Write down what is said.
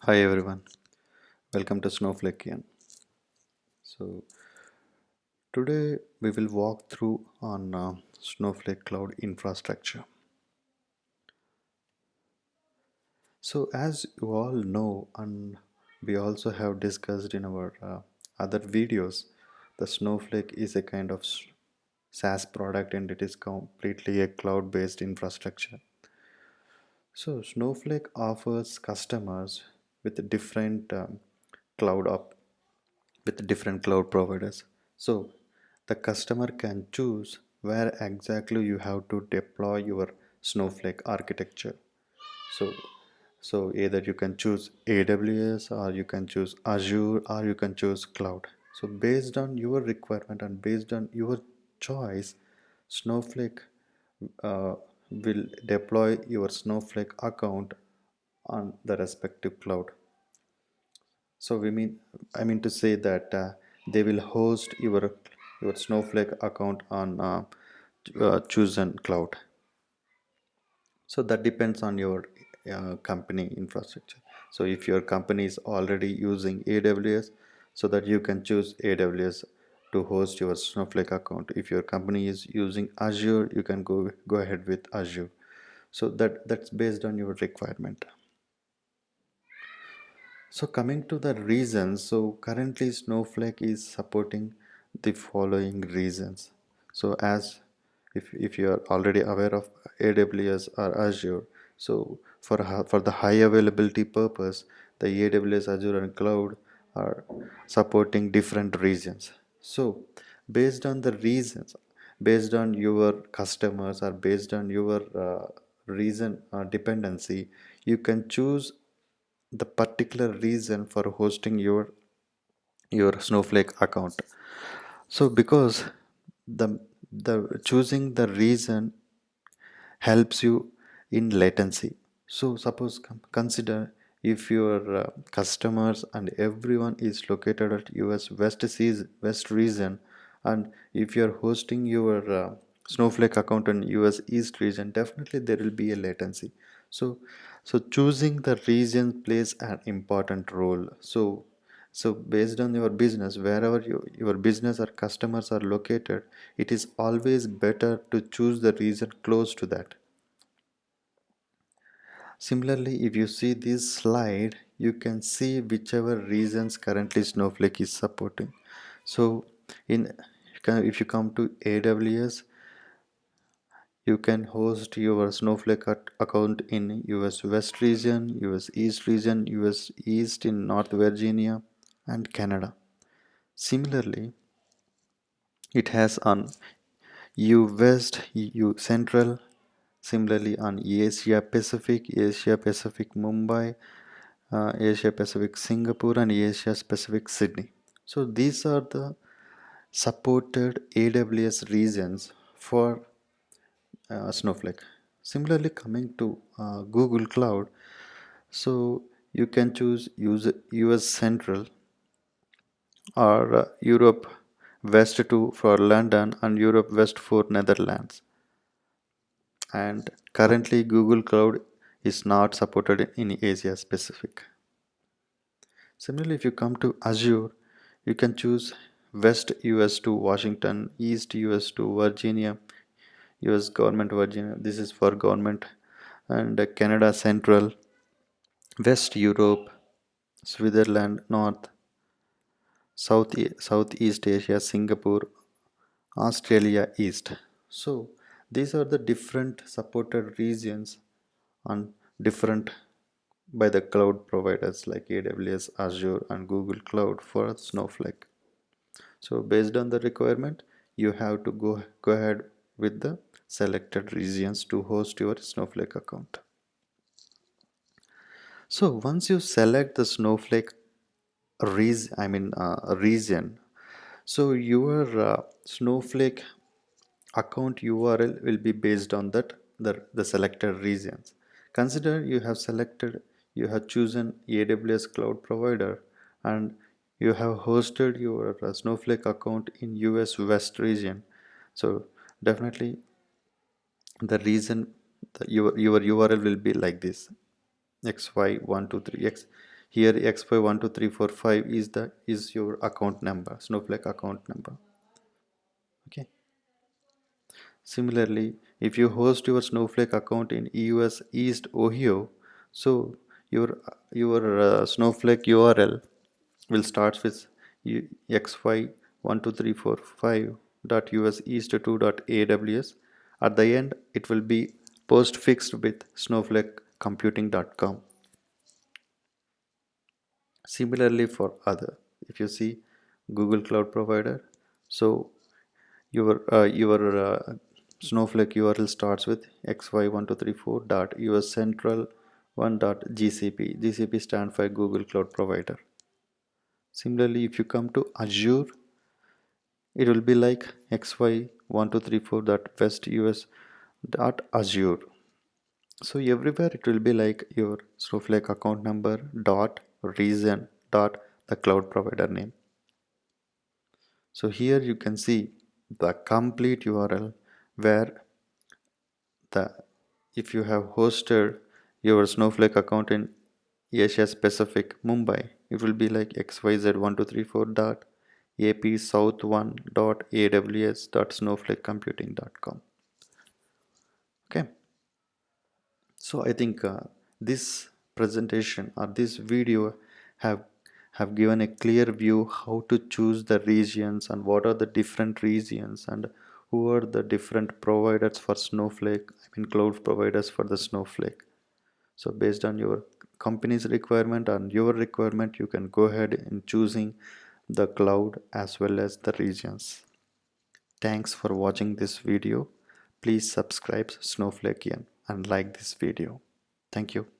Hi everyone, welcome to Snowflakean. So today we will walk through on Snowflake Cloud infrastructure. So as you all know, and we also have discussed in our other videos, the Snowflake is a kind of SaaS product and it is completely a cloud-based infrastructure. So Snowflake offers customers with different cloud up with different cloud providers. So the customer can choose where exactly you have to deploy your Snowflake architecture. So either you can choose AWS or you can choose Azure or you can choose cloud. So based on your requirement and based on your choice, Snowflake uh, will deploy your Snowflake account on the respective cloud. So I mean to say that they will host your Snowflake account on chosen cloud. So that depends on your company infrastructure. So if your company is already using AWS, so that you can choose AWS to host your Snowflake account. If your company is using Azure, you can go ahead with Azure. So that's based on your requirement. So coming to the reasons, so currently Snowflake is supporting the following reasons. So as if you are already aware of AWS or Azure, so for the high availability purpose, the AWS, Azure and cloud are supporting different regions. So based on the reasons, based on your customers or based on your reason dependency, you can choose the particular reason for hosting your Snowflake account. So because the the choosing the reason helps you in latency. So suppose consider if your customers and everyone is located at US West region, and if you are hosting your Snowflake account in US East region, definitely there will be a latency. So choosing the region plays an important role. So based on your business, wherever your business or customers are located, it is always better to choose the region close to that. Similarly, if you see this slide, you can see whichever regions currently Snowflake is supporting. So in if you come to AWS, you can host your Snowflake account in US West region, US East region, US East in North Virginia and Canada. Similarly, it has on U West, U Central, similarly on Asia Pacific Mumbai, Asia Pacific Singapore, and Asia Pacific Sydney. So these are the supported AWS regions for Snowflake. Similarly, coming to Google Cloud, so you can choose US Central or Europe West 2 for London and Europe West for Netherlands. And currently, Google Cloud is not supported in Asia Pacific. Similarly, if you come to Azure, you can choose West US to Washington, East US to Virginia, US government Virginia. This is for government, and Canada Central, West Europe, Switzerland North, Southeast Asia, Singapore, Australia East. So these are the different supported regions on different by the cloud providers like AWS, Azure, and Google Cloud for Snowflake. So based on the requirement, you have to go ahead with the selected regions to host your Snowflake account. So once you select the Snowflake region, so your Snowflake account URL will be based on the selected regions. Consider you have chosen AWS cloud provider and you have hosted your Snowflake account in US West region. So definitely the reason your URL will be like this: xy123x. Here xy12345 is your account number, Snowflake account number. Okay. Similarly, if you host your Snowflake account in US East Ohio, so Snowflake URL will start with xy12345.useast2.aws. At the end, it will be postfixed with snowflakecomputing.com. Similarly for other, if you see Google Cloud Provider, so your Snowflake URL starts with xy1234.uscentral1.gcp. GCP stands for Google Cloud Provider. Similarly, if you come to Azure, it will be like xy1234.westus.azure. So everywhere it will be like your Snowflake account number dot reason dot the cloud provider name. So here you can see the complete URL where the if you have hosted your Snowflake account in Asia Pacific Mumbai, it will be like xyz1234.apsouth1.aws.snowflakecomputing.com. Okay, so I think this presentation or this video have have given a clear view how to choose the regions and what are the different regions and who are the different providers for Snowflake, I mean cloud providers for the Snowflake. So based on your company's requirement and your requirement, you can go ahead in choosing the cloud as well as the regions. Thanks for watching this video. Please subscribe Snowflakean and like this video. Thank you.